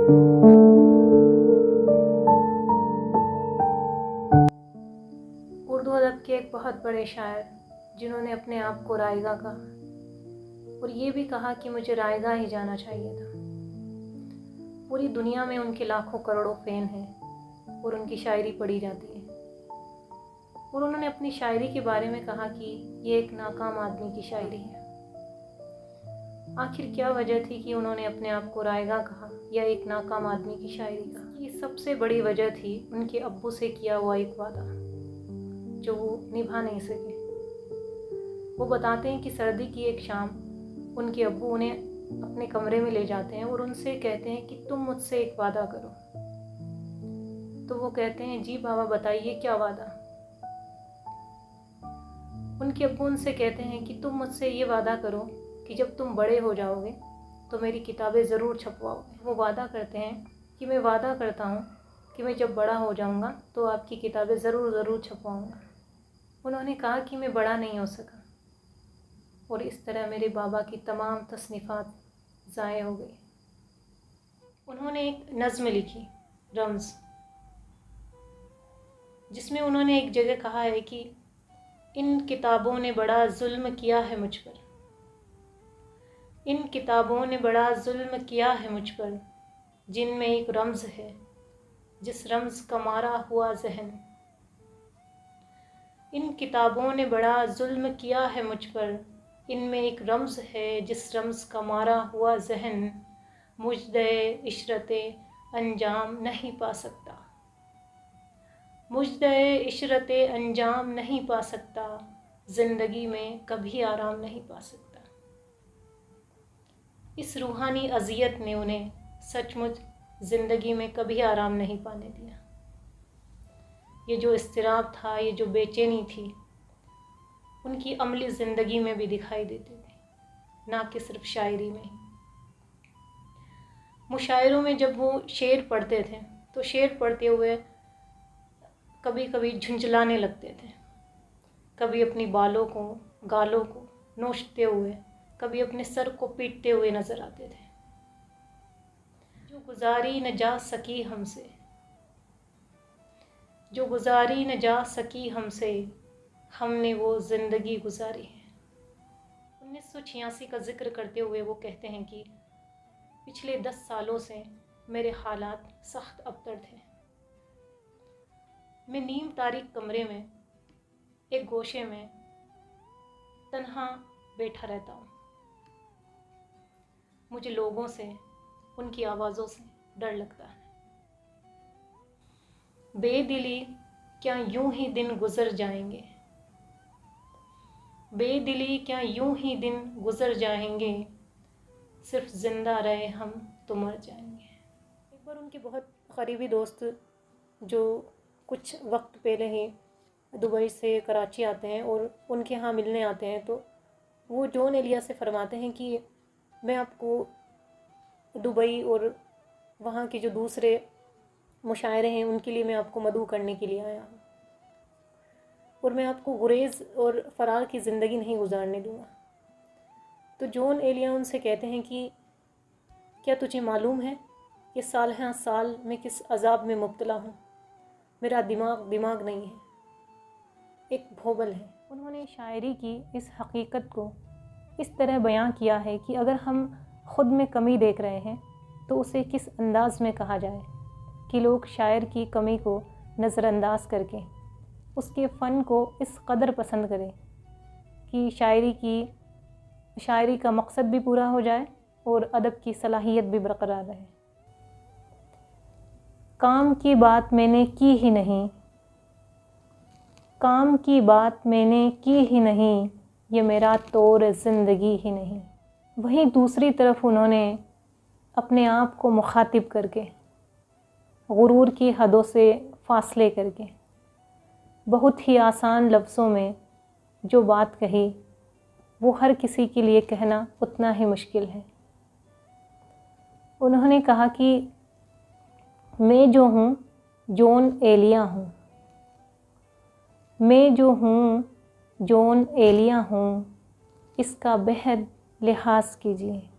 उर्दू अदब के एक बहुत बड़े शायर जिन्होंने अपने आप को रायगा कहा और ये भी कहा कि मुझे रायगा ही जाना चाहिए था। पूरी दुनिया में उनके लाखों करोड़ों फ़ैन हैं और उनकी शायरी पढ़ी जाती है। और उन्होंने अपनी शायरी के बारे में कहा कि ये एक नाकाम आदमी की शायरी है। आखिर क्या वजह थी कि उन्होंने अपने आप को रायगा कहा या एक नाकाम आदमी की शायरी कहा? ये सबसे बड़ी वजह थी उनके अब्बू से किया हुआ एक वादा जो वो निभा नहीं सके। वो बताते हैं कि सर्दी की एक शाम उनके अब्बू उन्हें अपने कमरे में ले जाते हैं और उनसे कहते हैं कि तुम मुझसे एक वादा करो। तो वो कहते हैं, जी बाबा बताइए क्या वादा। उनके अब्बू उनसे कहते हैं कि तुम मुझसे ये वादा करो कि जब तुम बड़े हो जाओगे तो मेरी किताबें ज़रूर छपवाओगे। वो वादा करते हैं कि मैं वादा करता हूँ कि मैं जब बड़ा हो जाऊँगा तो आपकी किताबें ज़रूर छपवाऊँगा। उन्होंने कहा कि मैं बड़ा नहीं हो सका और इस तरह मेरे बाबा की तमाम तसनीफ़ात ज़ाये हो गई। उन्होंने एक नज़्म लिखी, रम्ज़, जिसमें उन्होंने एक जगह कहा है कि इन किताबों ने बड़ा जुल्म किया है मुझ पर, इन किताबों ने बड़ा जुल्म किया है मुझ पर, जिनमें एक रम्ज़ है जिस रम्ज़ का मारा हुआ जहन। इन किताबों ने बड़ा जुल्म किया है मुझ पर, इनमें एक रम्ज़ है जिस रम्ज़ का मारा हुआ जहन मुजदे इशरते अंजाम नहीं पा सकता, मुजदे इशरते अंजाम नहीं पा सकता, ज़िंदगी में कभी आराम नहीं पा सकता। इस रूहानी अज़ियत ने उन्हें सचमुच ज़िंदगी में कभी आराम नहीं पाने दिया। ये जो इस्तिराब था, ये जो बेचैनी थी, उनकी अमली ज़िंदगी में भी दिखाई देती थी, ना कि सिर्फ शायरी में। मुशायरों में जब वो शेर पढ़ते थे तो शेर पढ़ते हुए कभी कभी झुंझलाने लगते थे, कभी अपनी बालों को गालों को नोचते हुए, कभी अपने सर को पीटते हुए नज़र आते थे। जो गुजारी न जा सकी हमसे, जो गुजारी न जा सकी हमसे, हमने वो ज़िंदगी गुजारी है। 1986 का जिक्र करते हुए वो कहते हैं कि पिछले 10 सालों से मेरे हालात सख्त अबतर थे। मैं नीम तारीक कमरे में एक गोशे में तन्हा बैठा रहता हूँ। मुझे लोगों से, उनकी आवाज़ों से डर लगता है। बेदिली क्या यूं ही दिन गुजर जाएंगे, बेदिली क्या यूं ही दिन गुजर जाएंगे, सिर्फ ज़िंदा रहे हम तो मर जाएंगे। एक बार उनके बहुत करीबी दोस्त जो कुछ वक्त पहले ही दुबई से कराची आते हैं और उनके यहाँ मिलने आते हैं, तो वो जॉन एलिया से फरमाते हैं कि मैं आपको दुबई और वहाँ के जो दूसरे मुशायरे हैं उनके लिए मैं आपको मदऊ करने के लिए आया हूँ और मैं आपको गुरेज़ और फ़रार की ज़िंदगी नहीं गुजारने दूँगा। तो जॉन एलिया उनसे कहते हैं कि क्या तुझे मालूम है कि साल मैं किस अज़ाब में मुब्तला हूँ? मेरा दिमाग नहीं है, एक भोबल है। उन्होंने शायरी की इस हकीकत को इस तरह बयां किया है कि अगर हम ख़ुद में कमी देख रहे हैं तो उसे किस अंदाज़ में कहा जाए कि लोग शायर की कमी को नज़रअंदाज करके उसके फ़न को इस कदर पसंद करें कि शायरी का मकसद भी पूरा हो जाए और अदब की सलाहियत भी बरकरार रहे। काम की बात मैंने की ही नहीं, काम की बात मैंने की ही नहीं, ये मेरा तौर ज़िंदगी ही नहीं। वहीं दूसरी तरफ उन्होंने अपने आप को मुखातिब करके, गुरूर की हदों से फ़ासले करके, बहुत ही आसान लफ्ज़ों में जो बात कही वो हर किसी के लिए कहना उतना ही मुश्किल है। उन्होंने कहा कि मैं जो हूँ जॉन एलिया हूँ, मैं जो हूँ जॉन एलिया हूँ, इसका बेहद लिहाज कीजिए।